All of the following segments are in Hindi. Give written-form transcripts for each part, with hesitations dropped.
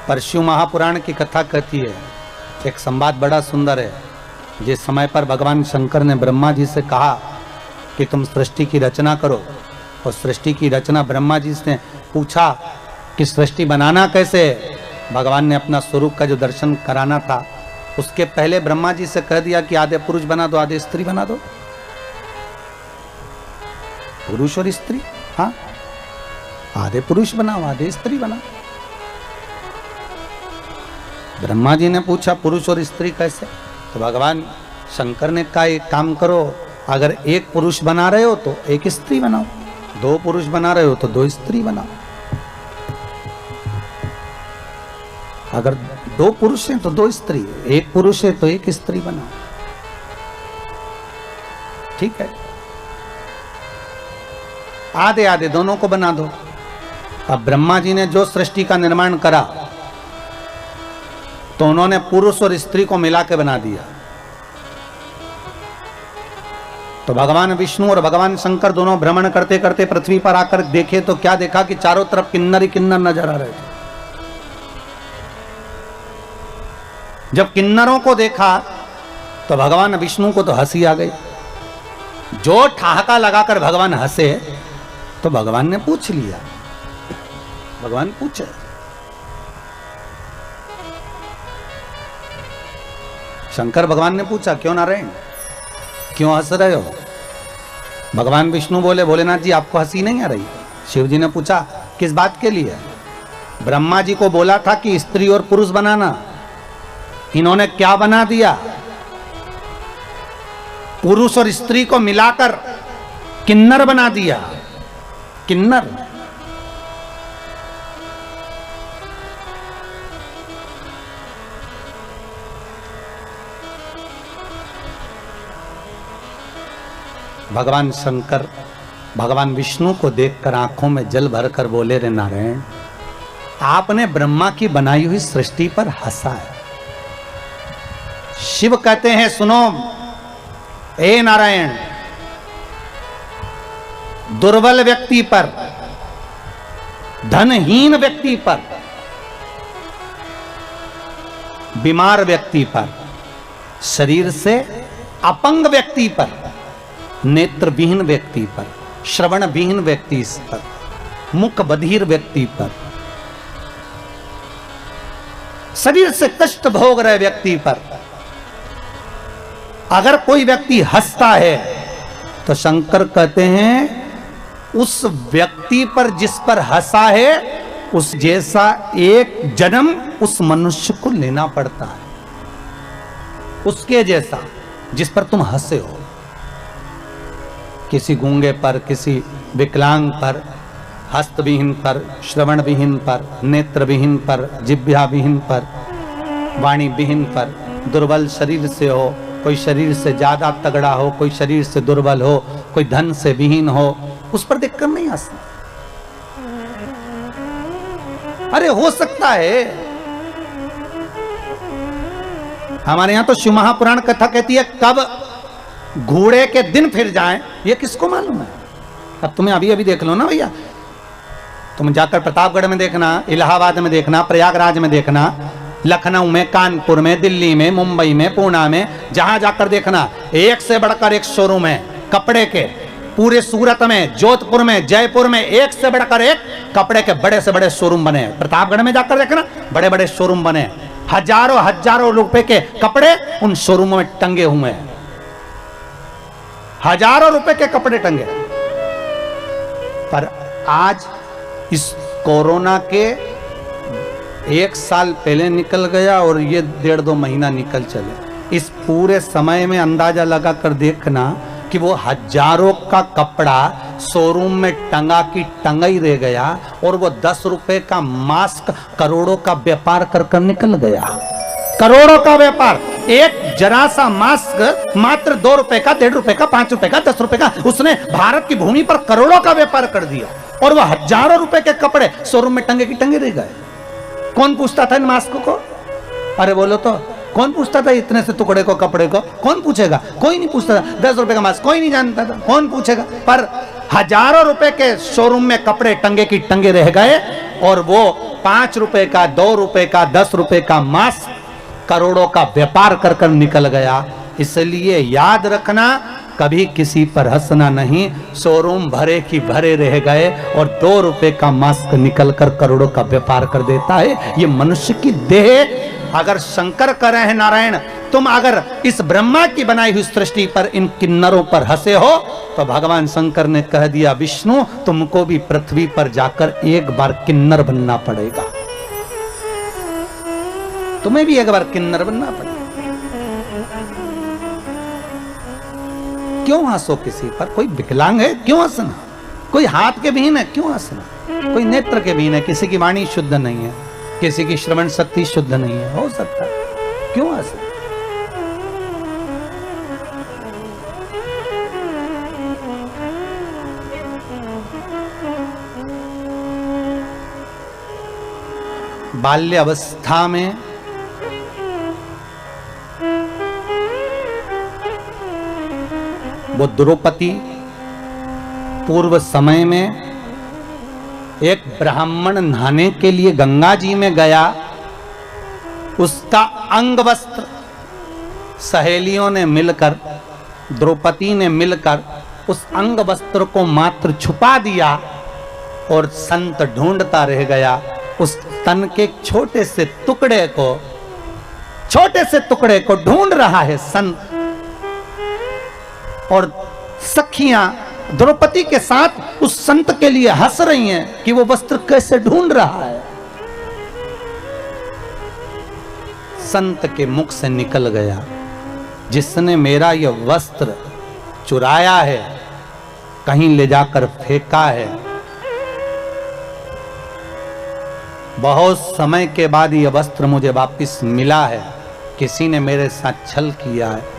पर शिव महापुराण की कथा कहती है, एक संवाद बड़ा सुंदर है। जिस समय पर भगवान शंकर ने ब्रह्मा जी से कहा कि तुम सृष्टि की रचना करो, और सृष्टि की रचना ब्रह्मा जी से पूछा कि सृष्टि बनाना कैसे है। भगवान ने अपना स्वरूप का जो दर्शन कराना था, उसके पहले ब्रह्मा जी से कह दिया कि आधे पुरुष बना दो, आधे स्त्री बना दो। पुरुष और स्त्री, हाँ, आधे पुरुष बनाओ, आधे स्त्री बनाओ। ब्रह्मा जी ने पूछा पुरुष और स्त्री कैसे, तो भगवान शंकर ने कहा एक काम करो, अगर एक पुरुष बना रहे हो तो एक स्त्री बनाओ, दो पुरुष बना रहे हो तो दो स्त्री बनाओ, अगर दो पुरुष हैं तो दो स्त्री, एक पुरुष है तो एक स्त्री बनाओ। ठीक है, आधे आधे दोनों को बना दो। अब ब्रह्मा जी ने जो सृष्टि का निर्माण करा तो उन्होंने पुरुष और स्त्री को मिला के बना दिया। तो भगवान विष्णु और भगवान शंकर दोनों भ्रमण करते करते पृथ्वी पर आकर देखे तो क्या देखा कि चारों तरफ किन्नर ही किन्नर नजर आ रहे थे। जब किन्नरों को देखा तो भगवान विष्णु को तो हंसी आ गई। जो ठहाका लगाकर भगवान हंसे तो भगवान ने पूछ लिया, भगवान पूछे शंकर भगवान ने पूछा क्यों नारायण, क्यों हंस रहे हो? भगवान विष्णु बोले भोलेनाथ जी आपको हंसी नहीं आ रही? शिव जी ने पूछा किस बात के लिए? ब्रह्मा जी को बोला था कि स्त्री और पुरुष बनाना, इन्होंने क्या बना दिया? पुरुष और स्त्री को मिलाकर किन्नर बना दिया। किन्नर, भगवान शंकर भगवान विष्णु को देखकर आंखों में जल भरकर बोले रे नारायण, आपने ब्रह्मा की बनाई हुई सृष्टि पर हंसा है। शिव कहते हैं सुनो ए नारायण, दुर्बल व्यक्ति पर, धनहीन व्यक्ति पर, बीमार व्यक्ति पर, शरीर से अपंग व्यक्ति पर, नेत्र विहीन व्यक्ति पर, श्रवण विहीन व्यक्ति पर, मुख बधिर व्यक्ति पर, शरीर से कष्ट भोग रहे व्यक्ति पर अगर कोई व्यक्ति हंसता है तो शंकर कहते हैं उस व्यक्ति पर जिस पर हंसा है उस जैसा एक जन्म उस मनुष्य को लेना पड़ता है, उसके जैसा जिस पर तुम हंसे हो। किसी गूंगे पर, किसी विकलांग पर, हस्तविहीन पर, श्रवण विहीन पर, नेत्र विहीन पर, जिह्वा विहीन पर, वाणी विहीन पर, दुर्बल शरीर से हो, कोई शरीर से ज्यादा तगड़ा हो, कोई शरीर से दुर्बल हो, कोई धन से विहीन हो, उस पर देखकर नहीं हंसना। अरे हो सकता है, हमारे यहां तो शिव महापुराण कथा कहती है कब घोड़े के दिन फिर जाएं ये किसको मालूम है। अब तुम्हें अभी अभी देख लो ना भैया, तुम जाकर प्रतापगढ़ में देखना, इलाहाबाद में देखना, प्रयागराज में देखना, लखनऊ में, कानपुर में, दिल्ली में, मुंबई में, पूना में, जहां जाकर देखना एक से बढ़कर एक शोरूम है कपड़े के। पूरे सूरत में, जोधपुर में, जयपुर में एक से बढ़कर एक कपड़े के बड़े से बड़े शोरूम बने। प्रतापगढ़ में जाकर देखना बड़े बड़े शोरूम बने, हजारों हजारों रुपए के कपड़े उन शोरूमों में टंगे हुए हैं, हजारों रुपए के कपड़े टंगे। पर आज इस कोरोना के 1 साल पहले निकल गया और ये 1.5-2 महीना निकल चले, इस पूरे समय में अंदाजा लगा कर देखना कि वो हजारों का कपड़ा शोरूम में टंगा की टंगा ही रह गया और वो 10 रुपए का मास्क करोड़ों का व्यापार कर कर निकल गया। करोड़ों का व्यापार, एक जरा सा मास्क मात्र 2 रुपए का, 1.5 रुपए का, 5 रुपए का, 10 रुपए का, उसने भारत की भूमि पर करोड़ों का व्यापार कर दिया। और वह हजारों रुपए के कपड़े शोरूम में टंगे की टंगे रह गए। कौन पूछता था इन मास्क को? अरे बोलो तो, कौन पूछता था इतने से टुकड़े को, कपड़े को? कौन पूछेगा? कोई नहीं पूछता था। 10 रुपए का मास्क कोई नहीं जानता था, कौन पूछेगा? पर हजारों रुपए के शोरूम में कपड़े टंगे की टंगे रह गए और वो 5 रुपए का, 2 रुपए का, 10 रुपए का मांस करोड़ों का व्यापार कर कर निकल गया। इसलिए याद रखना, कभी किसी पर हंसना नहीं। शोरूम भरे की भरे रह गए और 2 रुपए का मास्क निकल कर करोड़ों का व्यापार कर देता है। ये मनुष्य की देह। अगर शंकर कह रहे हैं नारायण, तुम अगर इस ब्रह्मा की बनाई हुई सृष्टि पर इन किन्नरों पर हंसे हो, तो भगवान शंकर ने कह दिया विष्णु तुमको भी पृथ्वी पर जाकर एक बार किन्नर बनना पड़ेगा, तुम्हें भी एक बार किन्नर बनना पड़ेगा। क्यों हंसो किसी पर? कोई विकलांग है क्यों हंसना? कोई हाथ के विहीन है क्यों हंसना? कोई नेत्र के विहीन है, किसी की वाणी शुद्ध नहीं है, किसी की श्रवण शक्ति शुद्ध नहीं है, हो सकता है, क्यों हंसना? बाल्य अवस्था में वो द्रौपदी पूर्व समय में एक ब्राह्मण नहाने के लिए गंगा जी में गया। उसका अंग वस्त्र सहेलियों ने मिलकर, द्रौपदी ने मिलकर उस अंग वस्त्र को मात्र छुपा दिया और संत ढूंढता रह गया। उस तन के छोटे से टुकड़े को ढूंढ रहा है संत। और सखियां द्रौपदी के साथ उस संत के लिए हंस रही हैं कि वो वस्त्र कैसे ढूंढ रहा है। संत के मुख से निकल गया, जिसने मेरा यह वस्त्र चुराया है, कहीं ले जाकर फेंका है। बहुत समय के बाद यह वस्त्र मुझे वापस मिला है, किसी ने मेरे साथ छल किया है।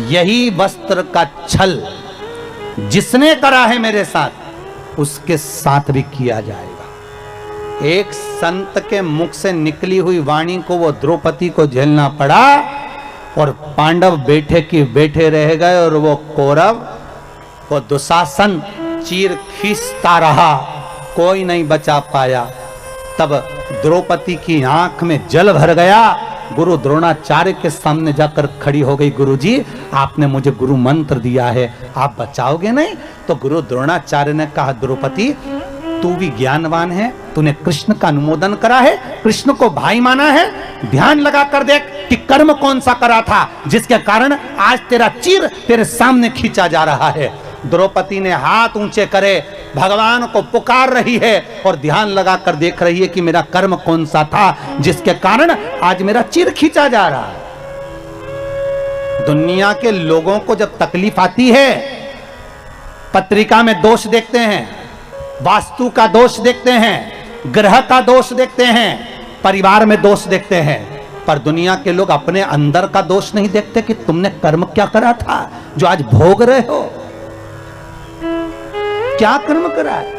यही वस्त्र का छल जिसने करा है मेरे साथ, उसके साथ भी किया जाएगा। एक संत के मुख से निकली हुई वाणी को वो द्रौपदी को झेलना पड़ा और पांडव बैठे की बैठे रह गए और वो कौरव, वो दुशासन चीर खींचता रहा, कोई नहीं बचा पाया। तब द्रौपदी की आंख में जल भर गया। गुरु द्रोणाचार्य के सामने जाकर खड़ी हो गई, गुरुजी आपने मुझे गुरु मंत्र दिया है, आप बचाओगे नहीं? तो गुरु द्रोणाचार्य ने कहा द्रौपदी तू भी ज्ञानवान है, तूने कृष्ण का अनुमोदन करा है, कृष्ण को भाई माना है, ध्यान लगा कर देख कि कर्म कौन सा करा था जिसके कारण आज तेरा चीर तेरे सामने खींचा जा रहा है। द्रौपदी ने हाथ ऊंचे करे, भगवान को पुकार रही है और ध्यान लगाकर देख रही है कि मेरा कर्म कौन सा था जिसके कारण आज मेरा चीर खींचा जा रहा है। दुनिया के लोगों को जब तकलीफ आती है, पत्रिका में दोष देखते हैं, वास्तु का दोष देखते हैं, ग्रह का दोष देखते हैं, परिवार में दोष देखते हैं, पर दुनिया के लोग अपने अंदर का दोष नहीं देखते कि तुमने कर्म क्या करा था जो आज भोग रहे हो। क्या कर्म करा है?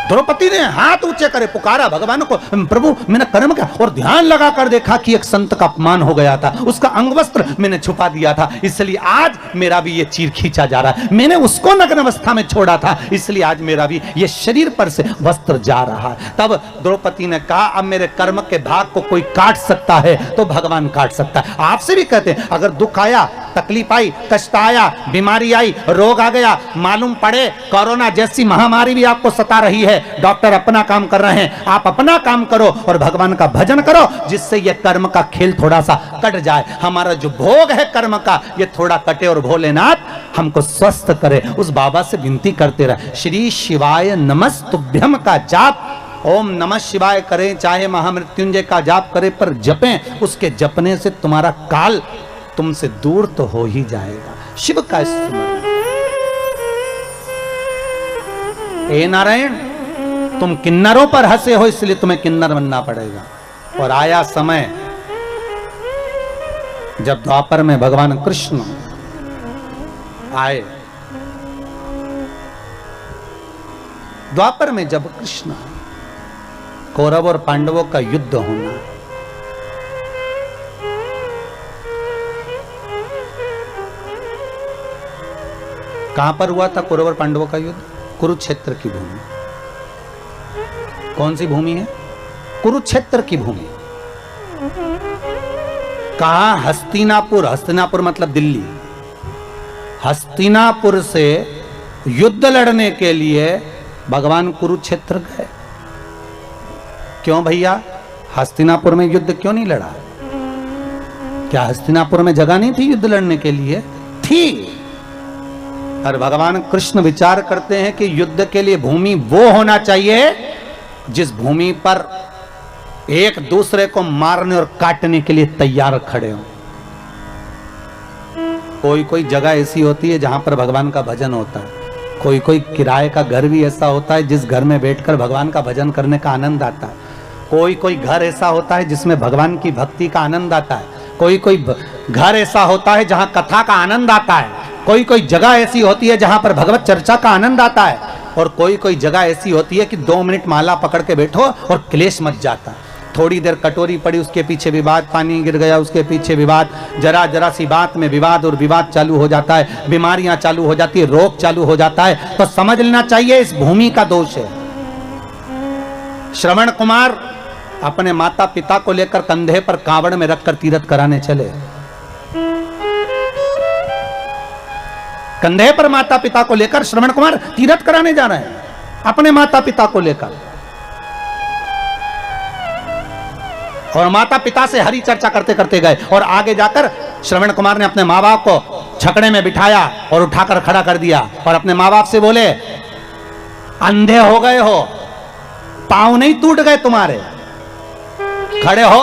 द्रौपदी ने हाथ ऊंचे करे, पुकारा भगवान को, प्रभु मैंने कर्म क्या? और ध्यान लगा कर देखा कि एक संत का अपमान हो गया था, उसका अंग वस्त्र मैंने छुपा दिया था, इसलिए आज मेरा भी ये चीर खींचा जा रहा है। मैंने उसको नग्न अवस्था में छोड़ा था, इसलिए आज मेरा भी ये शरीर पर से वस्त्र जा रहा है। तब द्रौपदी ने कहा अब मेरे कर्म के भाग को कोई काट सकता है तो भगवान काट सकता है। आपसे भी कहते हैं अगर दुख आया, तकलीफ आई, कष्ट आया, बीमारी आई, रोग आ गया, मालूम पड़े कोरोना जैसी महामारी भी आपको सता रही है, डॉक्टर अपना काम कर रहे हैं, आप अपना काम करो और भगवान का भजन करो, जिससे ये कर्म का खेल थोड़ा सा कट जाए। हमारा जो भोग है कर्म का ये थोड़ा कटे और भोलेनाथ हमको स्वस्थ करे। उस बाबा से विनती करते रहे, श्री शिवाय नमस्तुभ्यम का जाप, ओम नमः शिवाय करें, चाहे महामृत्युंजय का जाप करें, पर जपें, उसके जपने से तुम्हारा काल तुमसे दूर तो हो ही जाएगा। शिव का स्मरण। हे नारायण तुम किन्नरों पर हंसे हो, इसलिए तुम्हें किन्नर बनना पड़ेगा। और आया समय जब द्वापर में भगवान कृष्ण आए, द्वापर में जब कृष्ण आए, कौरव और पांडवों का युद्ध होना, कहां पर हुआ था कौरव और पांडवों का युद्ध? कुरुक्षेत्र की भूमि। कौन सी भूमि है? कुरुक्षेत्र की भूमि। कहा? हस्तिनापुर। हस्तिनापुर मतलब दिल्ली। हस्तिनापुर से युद्ध लड़ने के लिए भगवान कुरुक्षेत्र गए। क्यों भैया? हस्तिनापुर में युद्ध क्यों नहीं लड़ा? क्या हस्तिनापुर में जगह नहीं थी युद्ध लड़ने के लिए? थी। और भगवान कृष्ण विचार करते हैं कि युद्ध के लिए भूमि वो होना चाहिए जिस भूमि पर एक दूसरे को मारने और काटने के लिए तैयार खड़े हो। कोई कोई जगह ऐसी होती है जहां पर भगवान का भजन होता है। कोई कोई किराए का घर भी ऐसा होता है जिस घर में बैठकर भगवान का भजन करने का आनंद आता है। कोई कोई घर ऐसा होता है जिसमें भगवान की भक्ति का आनंद आता है। कोई कोई घर ऐसा होता है जहां कथा का आनंद आता है। कोई कोई जगह ऐसी होती है जहां पर भगवत चर्चा का आनंद आता है। और कोई कोई जगह ऐसी होती है कि 2 मिनट माला पकड़ के बैठो और क्लेश मच जाता है। थोड़ी देर कटोरी पड़ी, उसके पीछे विवाद, पानी गिर गया उसके पीछे विवाद, जरा जरा सी बात में विवाद और विवाद चालू हो जाता है, बीमारियां चालू हो जाती है, रोग चालू हो जाता है। तो समझ लेना चाहिए इस भूमि का दोष है। श्रवण कुमार अपने माता पिता को लेकर कंधे पर कांवड़ में रखकर तीर्थ कराने चले। कंधे पर माता पिता को लेकर श्रवण कुमार तीर्थ कराने जा रहे हैं अपने माता पिता को लेकर। और माता पिता से हरी चर्चा करते करते गए और आगे जाकर श्रवण कुमार ने अपने माँ बाप को छकड़े में बिठाया और उठाकर खड़ा कर दिया और अपने माँ बाप से बोले, अंधे हो गए हो, पांव नहीं टूट गए तुम्हारे, खड़े हो,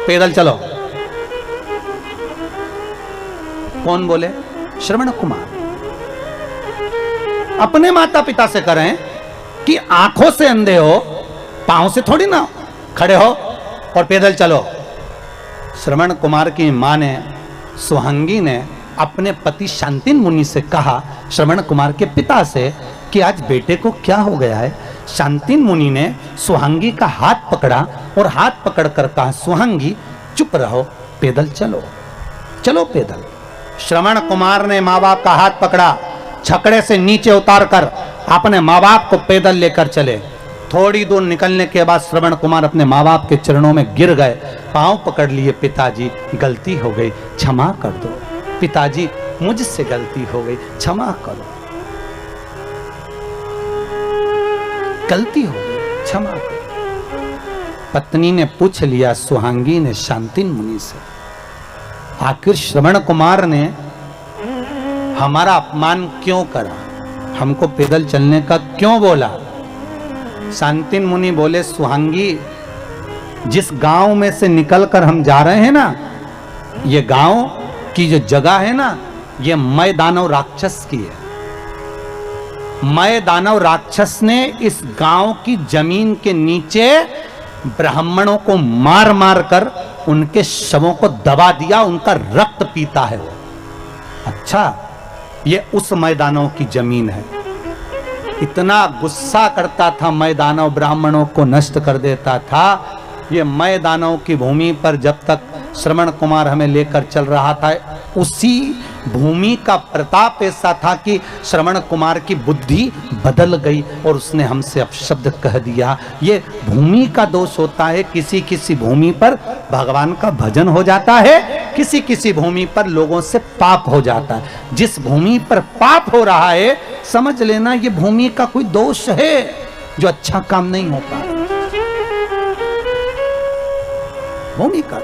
पैदल चलो। कौन बोले? श्रवण कुमार। अपने माता पिता से करें कि आंखों से अंधे हो, पांव से थोड़ी ना, खड़े हो और पैदल चलो। श्रवण कुमार की मां ने, सुहांगी ने अपने पति शांतिन मुनि से कहा, श्रवण कुमार के पिता से, कि आज बेटे को क्या हो गया है। शांतिन मुनि ने सुहांगी का हाथ पकड़ा और हाथ पकड़कर कहा, सुहांगी चुप रहो, पैदल चलो, चलो पैदल। श्रवण कुमार ने माँ बाप का हाथ पकड़ा, छकड़े से नीचे उतारकर अपने माँ बाप को पैदल लेकर चले। थोड़ी दूर निकलने के बाद श्रवण कुमार अपने माँ बाप के चरणों में गिर गए, पांव पकड़ लिए, पिताजी गलती हो गई, क्षमा कर दो, पिताजी मुझसे गलती हो गई, क्षमा करो, गलती हो गई, क्षमा करो। पत्नी ने पूछ लिया सुहांगी ने शांतिन मुनि से, आखिर श्रवण कुमार ने हमारा अपमान क्यों करा, हमको पैदल चलने का क्यों बोला। शांतिन मुनि बोले, सुहांगी जिस गांव में से निकलकर हम जा रहे हैं ना, ये गांव की जो जगह है ना, ये मय दानव राक्षस की है। मय दानव राक्षस ने इस गांव की जमीन के नीचे ब्राह्मणों को मार मार कर उनके शवों को दबा दिया, उनका रक्त पीता है वो। अच्छा, ये उस मय दानव की जमीन है। इतना गुस्सा करता था मय दानव, ब्राह्मणों को नष्ट कर देता था। ये मय दानव की भूमि पर जब तक श्रवण कुमार हमें लेकर चल रहा था, उसी भूमि का प्रताप ऐसा था कि श्रवण कुमार की बुद्धि बदल गई और उसने हमसे अपशब्द कह दिया। ये भूमि का दोष होता है। किसी किसी भूमि पर भगवान का भजन हो जाता है, किसी किसी भूमि पर लोगों से पाप हो जाता है। जिस भूमि पर पाप हो रहा है, समझ लेना ये भूमि का कोई दोष है जो अच्छा काम नहीं हो पा रहा। भूमि का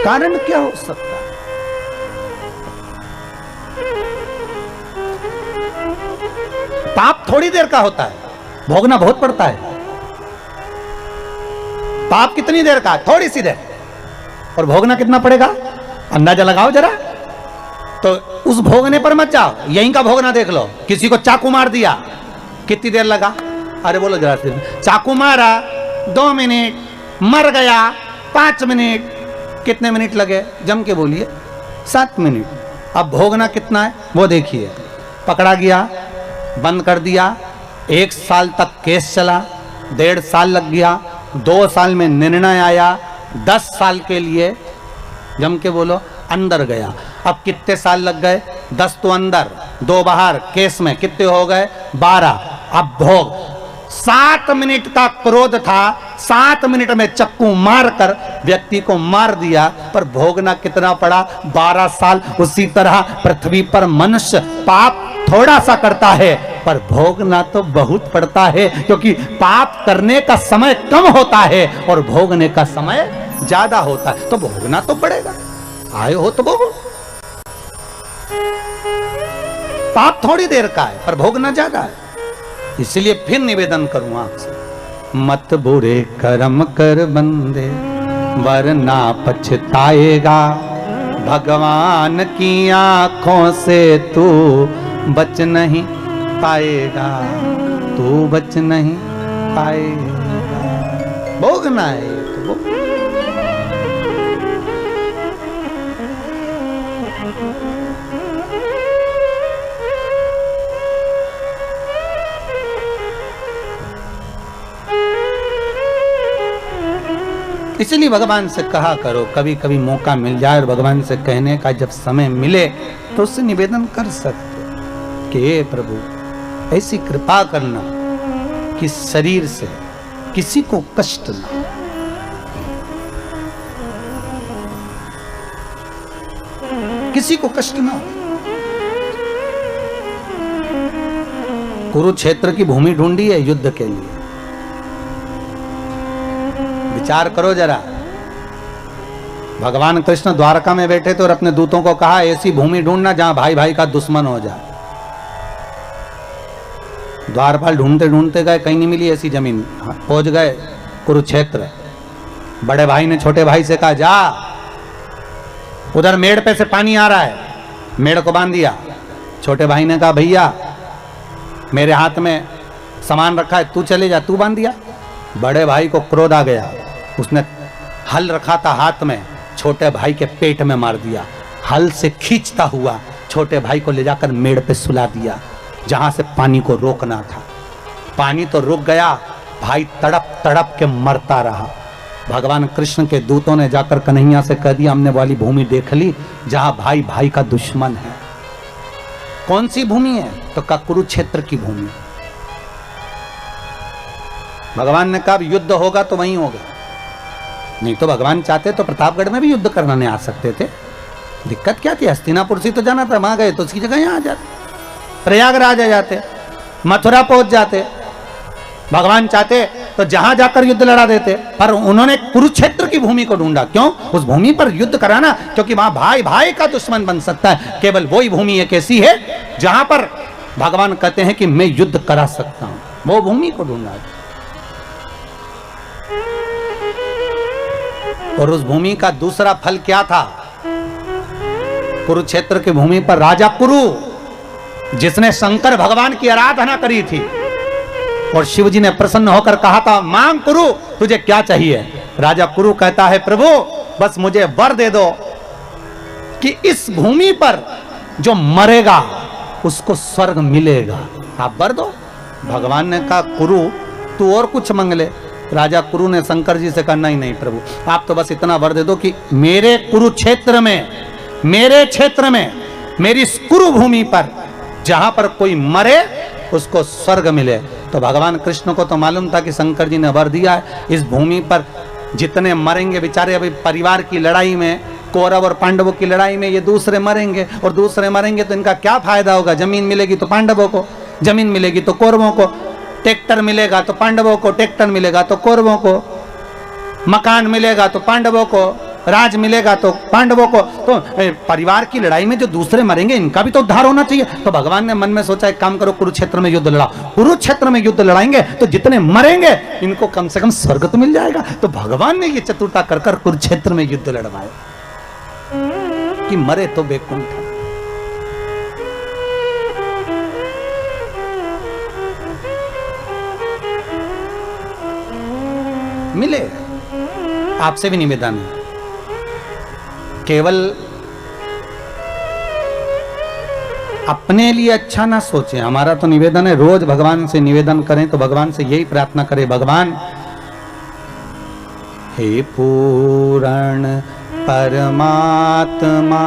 कारण क्या हो सकता है? पाप थोड़ी देर का होता है, भोगना बहुत पड़ता है। पाप कितनी देर का? थोड़ी सी देर। और भोगना कितना पड़ेगा? अंदाजा लगाओ जरा। तो उस भोगने पर मत जाओ, यहीं का भोगना देख लो। किसी को चाकू मार दिया, कितनी देर लगा? अरे बोलो जरा से। चाकू मारा 2 मिनट, मर गया 5 मिनट, कितने मिनट लगे? जम के बोलिए, 7 मिनट। अब भोगना कितना है वो देखिए। पकड़ा गया, बंद कर दिया, 1 साल तक केस चला, 1.5 साल लग गया, 2 साल में निर्णय आया, 10 साल के लिए जम के बोलो अंदर गया। अब कितने साल लग गए? 10 तो अंदर, 2 बाहर, केस में कितने हो गए? 12। अब भोग। 7 मिनट का क्रोध था, 7 मिनट में चक्कू मारकर व्यक्ति को मार दिया, पर भोगना कितना पड़ा? 12 साल। उसी तरह पृथ्वी पर मनुष्य पाप थोड़ा सा करता है, पर भोगना तो बहुत पड़ता है, क्योंकि पाप करने का समय कम होता है और भोगने का समय ज्यादा होता है। तो भोगना तो पड़ेगा, आए हो तो भोगो। पाप थोड़ी देर का है, पर भोगना ज्यादा है। इसलिए फिर निवेदन करूं आपसे, मत बुरे कर्म कर बंदे, वरना पछताएगा। भगवान की आंखों से तू बच नहीं पाएगा, तू बच नहीं पाएगा। भोगना है तो भोग। इसलिए भगवान से कहा करो, कभी कभी मौका मिल जाए और भगवान से कहने का जब समय मिले तो उससे निवेदन कर सकते कि हे प्रभु ऐसी कृपा करना कि शरीर से किसी को कष्ट ना हो। किसी को कष्ट ना हो। कुरुक्षेत्र की भूमि ढूंढी है युद्ध के लिए। विचार करो जरा, भगवान कृष्ण द्वारका में बैठे थे और अपने दूतों को कहा ऐसी भूमि ढूंढना जहां भाई भाई का दुश्मन हो जाए। द्वारपाल ढूंढते ढूंढते गए, कहीं नहीं मिली ऐसी जमीन। पहुंच गए कुरुक्षेत्र। बड़े भाई ने छोटे भाई से कहा जा, उधर मेड़ पे से पानी आ रहा है, मेड़ को बांध दिया। छोटे भाई ने कहा भैया मेरे हाथ में सामान रखा है, तू चले जा, तू बांध दिया। बड़े भाई को क्रोध आ गया, उसने हल रखा था हाथ में, छोटे भाई के पेट में मार दिया। हल से खींचता हुआ छोटे भाई को ले जाकर मेड़ पे सुला दिया, जहां से पानी को रोकना था। पानी तो रुक गया, भाई तड़प तड़प के मरता रहा। भगवान कृष्ण के दूतों ने जाकर कन्हैया से कह दिया हमने वाली भूमि देख ली जहां भाई भाई का दुश्मन है। कौन सी भूमि है? तो का कुरुक्षेत्र की भूमि। भगवान ने कहा युद्ध होगा तो वहीं होगा, नहीं तो भगवान चाहते तो प्रतापगढ़ में भी युद्ध करने आ सकते थे। दिक्कत क्या थी? हस्तिनापुर से तो जाना था, वहां गए तो उसकी जगह यहां आ जाते, प्रयागराज आ जाते, मथुरा पहुंच जाते। भगवान चाहते तो जहां जाकर युद्ध लड़ा देते, पर उन्होंने कुरुक्षेत्र की भूमि को ढूंढा। क्यों? उस भूमि पर युद्ध कराना, क्योंकि वहां भाई भाई का दुश्मन बन सकता है। केवल वही भूमि एक ऐसी है जहां पर भगवान कहते हैं कि मैं युद्ध करा सकता हूं, वो भूमि को ढूंढा। और उस भूमि का दूसरा फल क्या था? कुरुक्षेत्र की भूमि पर राजा कुरु, जिसने शंकर भगवान की आराधना करी थी, और शिव जी ने प्रसन्न होकर कहा था मांग कुरु तुझे क्या चाहिए। राजा कुरु कहता है प्रभु बस मुझे वर दे दो कि इस भूमि पर जो मरेगा उसको स्वर्ग मिलेगा, आप वर दो। भगवान ने कहा कुरु तू और कुछ मांग ले। राजा कुरु ने शंकर जी से कहा नहीं नहीं प्रभु, आप तो बस इतना वर दे दो कि मेरे कुरुक्षेत्र में, मेरे क्षेत्र में, मेरी इस कुरु भूमि पर जहां पर कोई मरे उसको स्वर्ग मिले। तो भगवान कृष्ण को तो मालूम था कि शंकर जी ने वर दिया है, इस भूमि पर जितने मरेंगे बेचारे, अभी परिवार की लड़ाई में, कौरव और पांडवों की लड़ाई में ये दूसरे मरेंगे, और दूसरे मरेंगे तो इनका क्या फायदा होगा? जमीन मिलेगी तो पांडवों को, जमीन मिलेगी तो कौरवों को, ट्रैक्टर मिलेगा तो पांडवों को, ट्रैक्टर मिलेगा तो कौरवों को, मकान मिलेगा तो पांडवों को, राज मिलेगा तो पांडवों को। तो परिवार की लड़ाई में जो दूसरे मरेंगे इनका भी तो उद्धार होना चाहिए। तो भगवान ने मन में सोचा एक काम करो कुरुक्षेत्र में युद्ध लड़ाओ। कुरुक्षेत्र में युद्ध लड़ाएंगे तो जितने मरेंगे इनको कम से कम स्वर्ग तो मिल जाएगा। तो भगवान ने ये चतुरता कर कर कुरुक्षेत्र में युद्ध लड़वाए कि मरे तो बैकुंठ। मिले। आपसे भी निवेदन है, केवल अपने लिए अच्छा ना सोचें। हमारा तो निवेदन है रोज भगवान से निवेदन करें, तो भगवान से यही प्रार्थना करें भगवान हे पूर्ण परमात्मा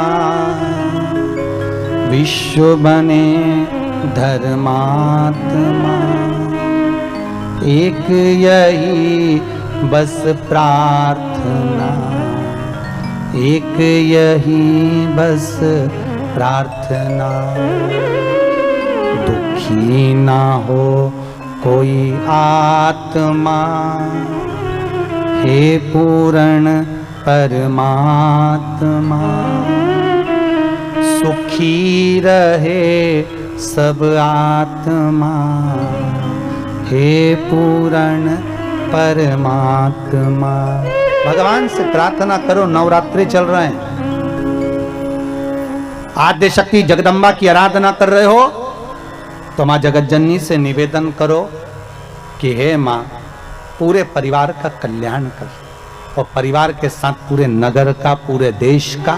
विश्व बने धर्मात्मा, एक यही बस प्रार्थना, एक यही बस प्रार्थना, दुखी ना हो कोई आत्मा, हे पूर्ण परमात्मा, सुखी रहे सब आत्मा, हे पूर्ण परमात्मा। भगवान से प्रार्थना करो। नवरात्रि चल रहे हैं, आद्य शक्ति जगदम्बा की आराधना कर रहे हो तो मां जगत जननी से निवेदन करो कि हे मां, पूरे परिवार का कल्याण कर, और परिवार के साथ पूरे नगर का, पूरे देश का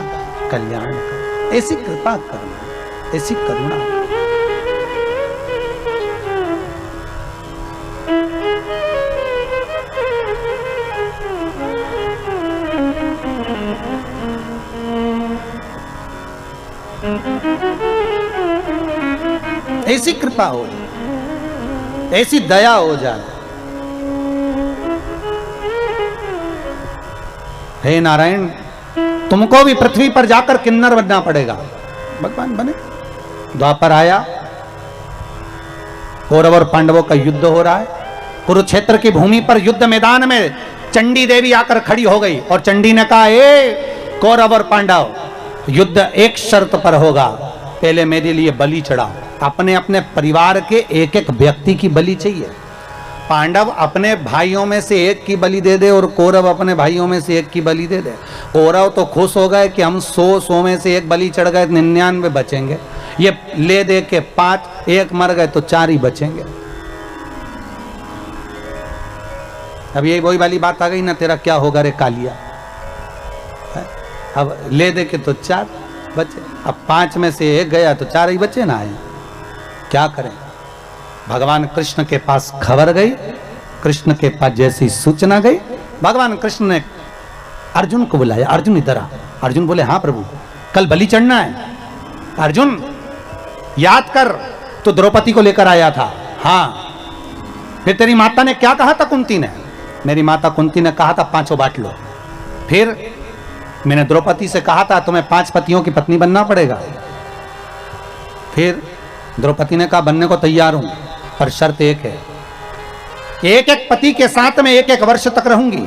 कल्याण कर। ऐसी कृपा करना, ऐसी करुणा। ऐसी कृपा हो, ऐसी दया हो जाए। हे नारायण, तुमको भी पृथ्वी पर जाकर किन्नर बनना पड़ेगा। भगवान बने। द्वापर आया, कौरव और पांडवों का युद्ध हो रहा है। कुरुक्षेत्र की भूमि पर युद्ध मैदान में चंडी देवी आकर खड़ी हो गई और चंडी ने कहा, ए कौरव और पांडव, युद्ध एक शर्त पर होगा, पहले मेरे लिए बलि चढ़ाओ। अपने अपने परिवार के एक एक व्यक्ति की बलि चाहिए। पांडव अपने भाइयों में से एक की बलि दे दे और कौरव अपने भाइयों में से एक की बलि दे दे। कौरव तो खुश हो गए कि हम 100 में से एक बलि चढ़ गए, 99 बचेंगे। ये ले दे के 5, एक मर गए तो 4 ही बचेंगे। अब ये वही वाली बात आ गई ना, तेरा क्या होगा रे कालिया। अब ले दे के तो 4 बचे, अब 5 में से एक गया तो 4 ही बचे ना है। क्या करें? भगवान कृष्ण के पास खबर गई, कृष्ण के पास जैसी सूचना गई, भगवान कृष्ण ने अर्जुन को बुलाया। अर्जुन इधर आ। अर्जुन बोले, हाँ प्रभु, कल बलि चढ़ना है। अर्जुन याद कर, तो द्रौपदी को लेकर आया था। हाँ, फिर तेरी माता ने क्या कहा था कुंती ने? मेरी माता कुंती ने कहा था 5 बांट लो। फिर मैंने द्रौपदी से कहा था तुम्हें 5 पतियों की पत्नी बनना पड़ेगा। फिर द्रौपदी ने कहा बनने को तैयार हूं, पर शर्त एक है, एक एक पति के साथ में 1-1 वर्ष तक रहूंगी।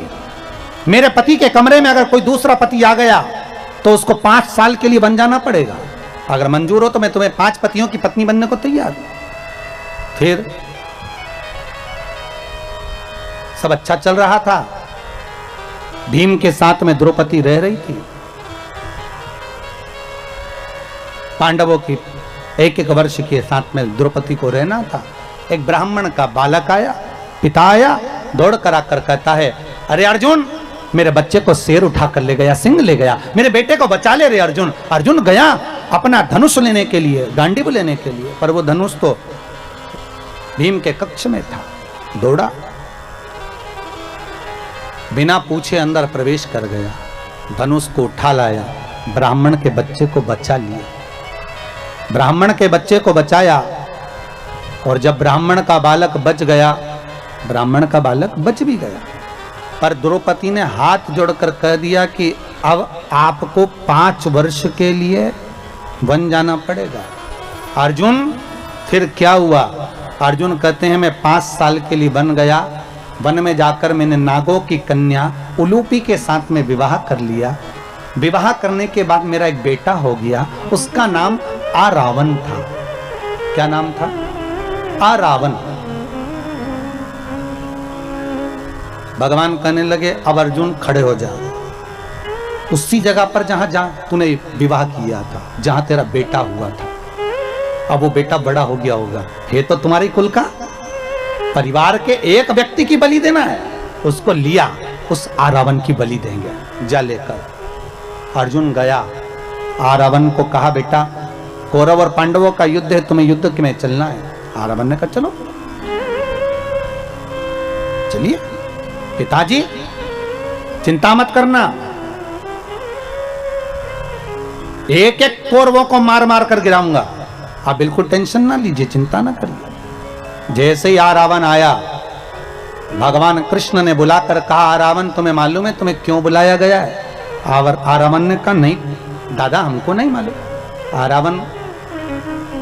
मेरे पति के कमरे में अगर कोई दूसरा पति आ गया तो उसको 5 साल के लिए बन जाना पड़ेगा। अगर मंजूर हो तो मैं तुम्हें 5 पतियों की पत्नी बनने को तैयार हूं। फिर सब अच्छा चल रहा था। भीम के साथ में द्रौपदी रह रही थी। पांडवों की 1-1 वर्ष के साथ में द्रौपदी को रहना था। एक ब्राह्मण का बालक आया, पिता आया, दौड़ कर आकर कहता है, अरे अर्जुन, मेरे बच्चे को शेर उठा कर ले गया, सिंह ले गया, मेरे बेटे को बचा ले रे अर्जुन। अर्जुन गया अपना धनुष लेने के लिए, गांडीव लेने के लिए, पर वो धनुष तो भीम के कक्ष में था। दौड़ा, बिना पूछे अंदर प्रवेश कर गया, धनुष को उठा लाया, ब्राह्मण के बच्चे को बचा लिया। ब्राह्मण के बच्चे को बचाया, और जब ब्राह्मण का बालक बच गया, ब्राह्मण का बालक बच भी गया, पर द्रौपदी ने हाथ जोड़कर कह दिया कि अब आपको 5 वर्ष के लिए बन जाना पड़ेगा। अर्जुन, फिर क्या हुआ? अर्जुन कहते हैं मैं 5 साल के लिए बन गया। वन में जाकर मैंने नागों की कन्या उलूपी के साथ में विवाह कर लिया। विवाह करने के बाद मेरा एक बेटा हो गया, उसका नाम आरावन था। क्या नाम था? आरावन। भगवान कहने लगे, अब अर्जुन खड़े हो जा, उसी जगह पर जहां तूने विवाह किया था, जहां तेरा बेटा हुआ था। अब वो बेटा बड़ा हो गया होगा, ये तो तुम्हारी कुल का परिवार के एक व्यक्ति की बलि देना है, उसको लिया, उस आरावन की बलि देंगे, जा लेकर। अर्जुन गया, आरावन को कहा, बेटा कौरव और पांडवों का युद्ध है, तुम्हें युद्ध में चलना है। आरावन ने कहा चलो, चलिए पिताजी, चिंता मत करना, एक एक कौरवों को मार मार कर गिराऊंगा। आप बिल्कुल टेंशन ना लीजिए, चिंता ना करिए। जैसे ही रावण आया, भगवान कृष्ण ने बुलाकर कहा, रावण तुम्हें मालूम है तुम्हें क्यों बुलाया गया है? रावण ने कहा, नहीं दादा हमको नहीं मालूम। रावण,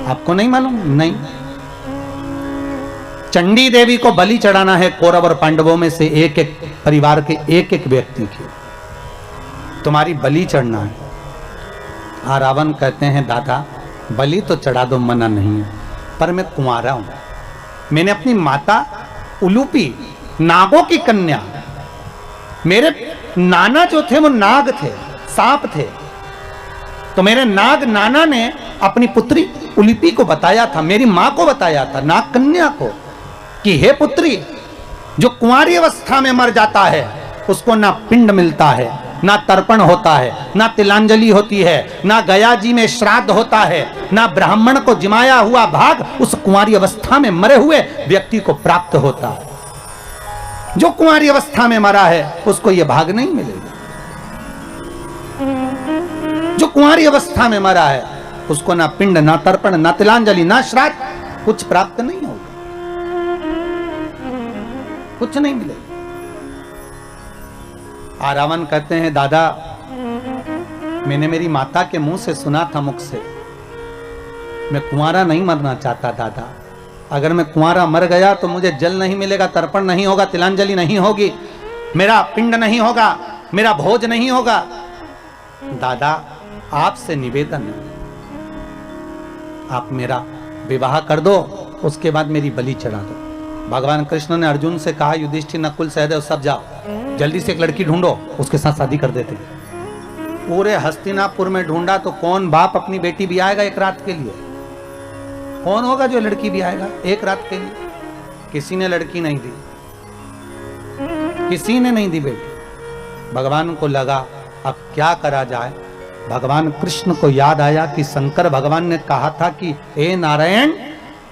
आपको नहीं मालूम? नहीं। चंडी देवी को बलि चढ़ाना है कौरव और पांडवों में से एक एक परिवार के एक एक व्यक्ति की, तुम्हारी बलि चढ़ना है। रावण कहते हैं, दादा बलि तो चढ़ा दो, मना नहीं है, पर मैं कुंवारा हूं। मैंने अपनी माता उलूपी नागों की कन्या, मेरे नाना जो थे वो नाग थे, सांप थे, तो मेरे नाग नाना ने अपनी पुत्री उलूपी को बताया था, मेरी मां को बताया था, नाग कन्या को, कि हे पुत्री, जो कुंवारी अवस्था में मर जाता है उसको ना पिंड मिलता है, ना तर्पण होता है, ना तिलांजलि होती है, ना गया जी में श्राद्ध होता है, ना ब्राह्मण को जिमाया हुआ भाग उस कुंवारी अवस्था में मरे हुए व्यक्ति को प्राप्त होता है। जो कुंवारी अवस्था में मरा है उसको यह भाग नहीं मिलेगा। जो कुंवारी अवस्था में मरा है उसको ना पिंड, ना तर्पण, ना तिलांजलि, ना श्राद्ध, कुछ प्राप्त नहीं होगा, कुछ नहीं मिलेगा। रावण कहते हैं, दादा मैंने मेरी माता के मुंह से सुना था, मुख से, मैं कुंवारा नहीं मरना चाहता दादा। अगर मैं कुंवारा मर गया तो मुझे जल नहीं मिलेगा, तर्पण नहीं होगा, तिलांजलि नहीं होगी, मेरा पिंड नहीं होगा, मेरा भोज नहीं होगा। दादा आपसे निवेदन है, आप मेरा विवाह कर दो, उसके बाद मेरी बलि चढ़ा दो। भगवान कृष्ण ने अर्जुन से कहा, युधिष्ठिर, नकुल, सहदेव सब जाओ, जल्दी से एक लड़की ढूंढो, उसके साथ शादी कर देते। पूरे हस्तिनापुर में ढूंढा तो कौन बाप अपनी बेटी भी आएगा एक रात के लिए? कौन होगा जो लड़की भी आएगा एक रात के लिए? किसी ने लड़की नहीं दी, किसी ने नहीं दी बेटी। भगवान को लगा अब क्या करा जाए। भगवान कृष्ण को याद आया कि शंकर भगवान ने कहा था कि हे नारायण,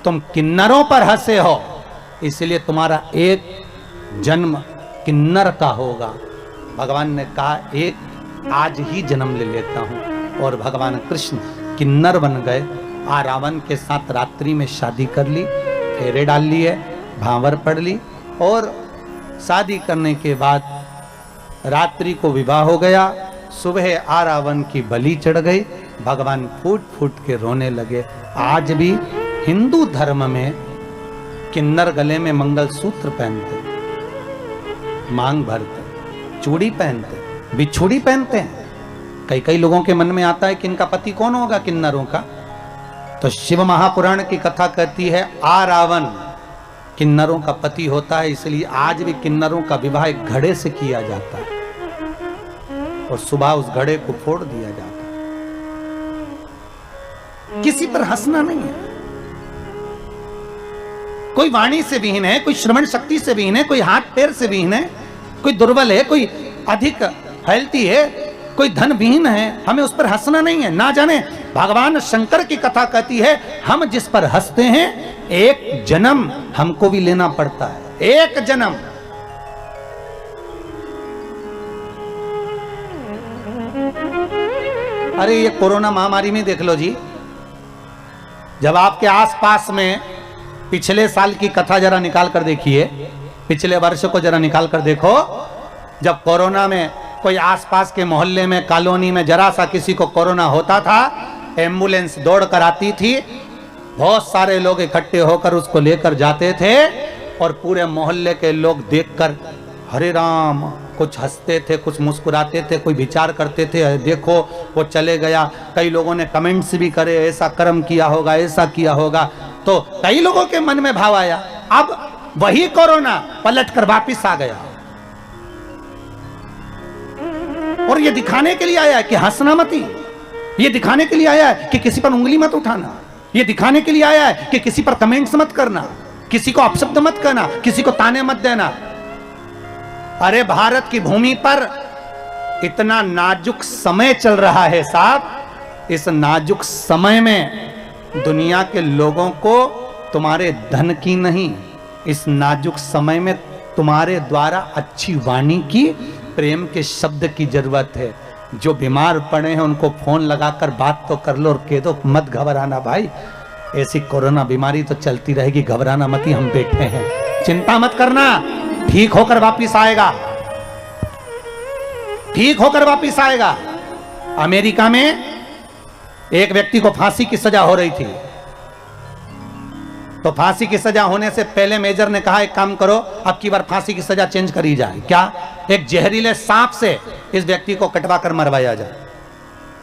तुम किन्नरों पर हंसे हो, इसलिए तुम्हारा एक जन्म किन्नर का होगा। भगवान ने कहा एक आज ही जन्म ले लेता हूं, और भगवान कृष्ण किन्नर बन गए। रावण के साथ रात्रि में शादी कर ली, फेरे डाल लिए, भांवर पढ़ ली, और शादी करने के बाद रात्रि को विवाह हो गया। सुबह रावण की बलि चढ़ गई। भगवान फूट फूट के रोने लगे। आज भी हिंदू धर्म में किन्नर गले में मंगलसूत्र पहनते, मांग भरते, चूड़ी पहनते, बिछुड़ी पहनते हैं। कई कई लोगों के मन में आता है कि इनका पति कौन होगा किन्नरों का, तो शिव महापुराण की कथा कहती है रावण किन्नरों का पति होता है, इसलिए आज भी किन्नरों का विवाह एक घड़े से किया जाता है, और सुबह उस घड़े को फोड़ दिया जाता है। किसी पर हंसना नहीं है। कोई वाणी से विहीन है, कोई श्रवण शक्ति से विहीन है, कोई हाथ पैर से विहीन है, कोई दुर्बल है, कोई अधिक हेल्थी है, कोई धन विहीन है, हमें उस पर हंसना नहीं है। ना जाने भगवान शंकर की कथा कहती है, हम जिस पर हंसते हैं एक जन्म हमको भी लेना पड़ता है, एक जन्म। अरे ये कोरोना महामारी में देख लो जी, जब आपके आसपास में पिछले साल की कथा जरा निकाल कर देखिए, पिछले वर्ष को जरा निकाल कर देखो। जब कोरोना में कोई आसपास के मोहल्ले में, कॉलोनी में जरा सा किसी को कोरोना होता था, एम्बुलेंस दौड़ कर आती थी, बहुत सारे लोग इकट्ठे होकर उसको लेकर जाते थे, और पूरे मोहल्ले के लोग देखकर हरे राम कुछ हंसते थे, कुछ मुस्कुराते थे, कोई विचार करते थे, देखो वो चले गया। कई लोगों ने कमेंट्स भी करे, ऐसा कर्म किया होगा, ऐसा किया होगा। तो कई लोगों के मन में भाव आया। अब वही कोरोना पलट कर वापिस आ गया, और ये दिखाने के लिए आया है कि हंसना मत ही, ये दिखाने के लिए आया है कि किसी पर उंगली मत उठाना, ये दिखाने के लिए आया है कि किसी पर कमेंट्स मत करना, किसी को अपशब्द मत करना, किसी को ताने मत देना। अरे भारत की भूमि पर इतना नाजुक समय चल रहा है साहब, इस नाजुक समय में दुनिया के लोगों को तुम्हारे धन की नहीं, इस नाजुक समय में तुम्हारे द्वारा अच्छी वाणी की, प्रेम के शब्द की जरूरत है। जो बीमार पड़े हैं उनको फोन लगाकर बात तो कर लो और कह दो मत घबराना भाई, ऐसी कोरोना बीमारी तो चलती रहेगी, घबराना मत, ही हम बैठे हैं, चिंता मत करना, ठीक होकर वापिस आएगा, ठीक होकर वापिस आएगा। अमेरिका में एक व्यक्ति को फांसी की सजा हो रही थी, तो फांसी की सजा होने से पहले मेजर ने कहा एक काम करो, अब की बार फांसी की सजा चेंज करी जाए। क्या? एक जहरीले सांप से इस व्यक्ति को कटवा कर मरवाया जाए,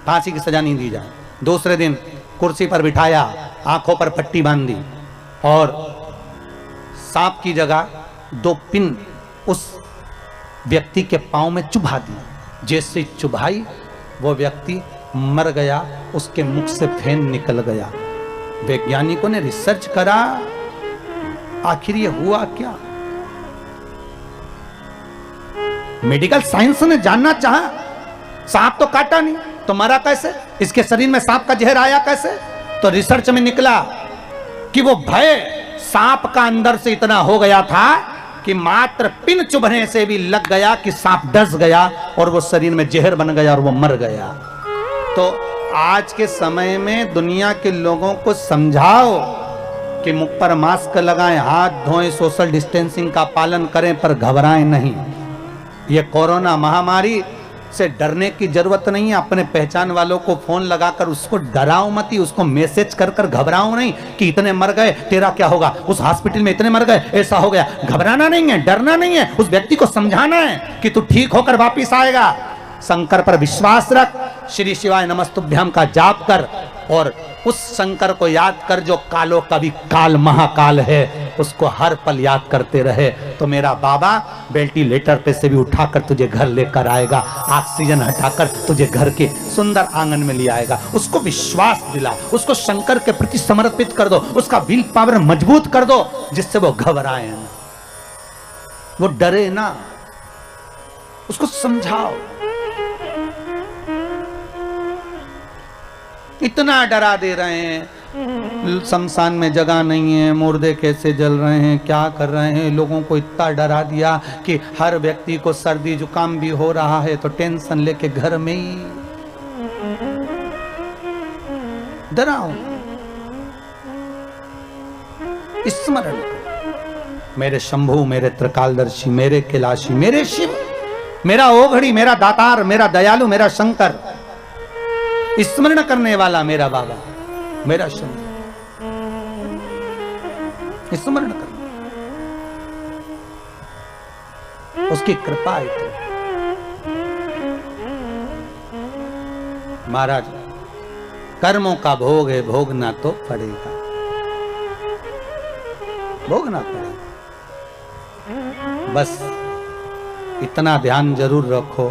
फांसी की सजा नहीं दी जाए। दूसरे दिन कुर्सी पर बिठाया, आंखों पर पट्टी बांध दी और सांप की जगह 2 पिन उस व्यक्ति के पांव में चुभा दी। जैसे चुभाई वो व्यक्ति मर गया, उसके मुख से फेन निकल गया। वैज्ञानिकों ने रिसर्च करा, आखिर ये हुआ क्या? मेडिकल साइंस ने जानना चाहा, सांप तो काटा नहीं तो मरा कैसे, इसके शरीर में सांप का जहर आया कैसे? तो रिसर्च में निकला कि वो भय सांप का अंदर से इतना हो गया था कि मात्र पिन चुभने से भी लग गया कि सांप डस गया और वो शरीर में जहर बन गया और वो मर गया। तो आज के समय में दुनिया के लोगों को समझाओ कि मुख पर मास्क लगाएं, हाथ धोएं, सोशल डिस्टेंसिंग का पालन करें, पर घबराएं नहीं। ये कोरोना महामारी से डरने की जरूरत नहीं है। अपने पहचान वालों को फोन लगाकर उसको डराओ मत, ही उसको मैसेज कर कर घबराओ नहीं कि इतने मर गए, तेरा क्या होगा, उस हॉस्पिटल में इतने मर गए, ऐसा हो गया। घबराना नहीं है, डरना नहीं है, उस व्यक्ति को समझाना है कि तू ठीक होकर वापिस आएगा। शंकर पर विश्वास रख, श्री शिवाय नमस्तुभ्याम का जाप कर और उस शंकर को याद कर जो कालो कवि काल महाकाल है, उसको हर पल याद करते रहे तो मेरा बाबा वेंटिलेटर पे से भी उठाकर तुझे घर लेकर आएगा, ऑक्सीजन हटाकर तुझे घर के सुंदर आंगन में ले आएगा। उसको विश्वास दिला, उसको शंकर के प्रति समर्पित कर दो, उसका विल पावर मजबूत कर दो जिससे वो घबराए ना, वो डरे ना, उसको समझाओ। इतना डरा दे रहे हैं, शमशान में जगह नहीं है, मुर्दे कैसे जल रहे हैं, क्या कर रहे हैं, लोगों को इतना डरा दिया कि हर व्यक्ति को सर्दी जुकाम भी हो रहा है तो टेंशन लेके घर में ही डराओ। स्मरण मेरे शंभु, मेरे त्रिकालदर्शी, मेरे कैलाशी, मेरे शिव, मेरा ओघड़ी, मेरा दातार, मेरा दयालु, मेरा शंकर, स्मरण करने वाला मेरा बाबा, मेरा शंकर, स्मरण करना, उसकी कृपा है। तो महाराज कर्मों का भोग है, भोगना तो पड़ेगा, भोगना पड़ेगा। बस इतना ध्यान जरूर रखो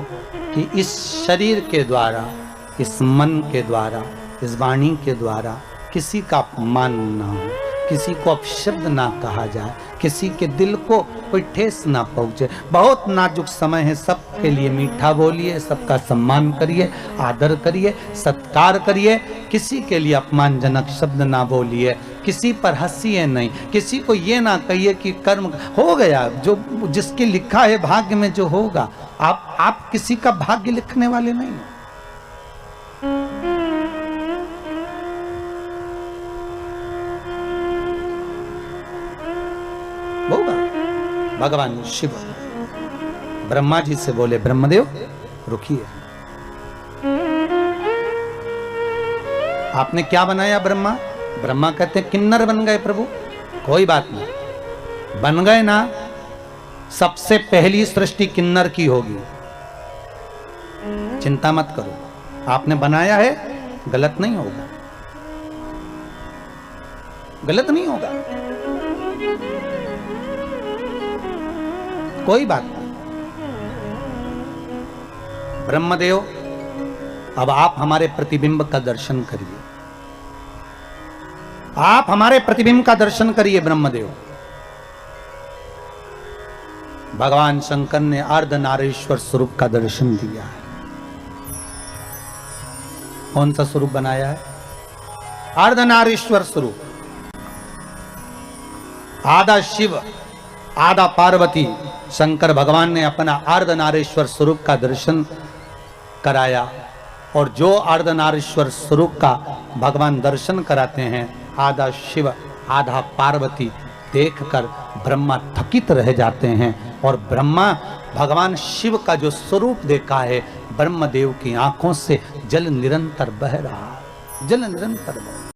कि इस शरीर के द्वारा, इस मन के द्वारा, इस वाणी के द्वारा किसी का अपमान ना हो, किसी को अपशब्द ना कहा जाए, किसी के दिल को कोई ठेस ना पहुंचे। बहुत नाजुक समय है, सबके लिए मीठा बोलिए, सबका सम्मान करिए, आदर करिए, सत्कार करिए, किसी के लिए अपमानजनक शब्द ना बोलिए, किसी पर हंसिए नहीं, किसी को ये ना कहिए कि कर्म हो गया, जो जिसके लिखा है भाग्य में जो होगा। आप किसी का भाग्य लिखने वाले नहीं। होगा। भगवान शिव ब्रह्मा जी से बोले, ब्रह्मदेव रुकिए, आपने क्या बनाया ब्रह्मा? ब्रह्मा कहते हैं किन्नर बन गए प्रभु। कोई बात नहीं, बन गए ना, सबसे पहली सृष्टि किन्नर की होगी, चिंता मत करो। आपने बनाया है, गलत नहीं होगा, गलत नहीं होगा, कोई बात नहीं। ब्रह्मदेव अब आप हमारे प्रतिबिंब का दर्शन करिए, आप हमारे प्रतिबिंब का दर्शन करिए ब्रह्मदेव। भगवान शंकर ने अर्धनारीश्वर स्वरूप का दर्शन दिया है। कौन सा स्वरूप बनाया है? अर्धनारीश्वर स्वरूप। आधा शिव आधा पार्वती, शंकर भगवान ने अपना अर्धनारीश्वर स्वरूप का दर्शन कराया। और जो अर्धनारीश्वर स्वरूप का भगवान दर्शन कराते हैं, आधा शिव आधा पार्वती देखकर ब्रह्मा थकित रह जाते हैं। और ब्रह्मा भगवान शिव का जो स्वरूप देखा है, ब्रह्मदेव की आंखों से जल निरंतर बह रहा है, जल निरंतर बह रहा है।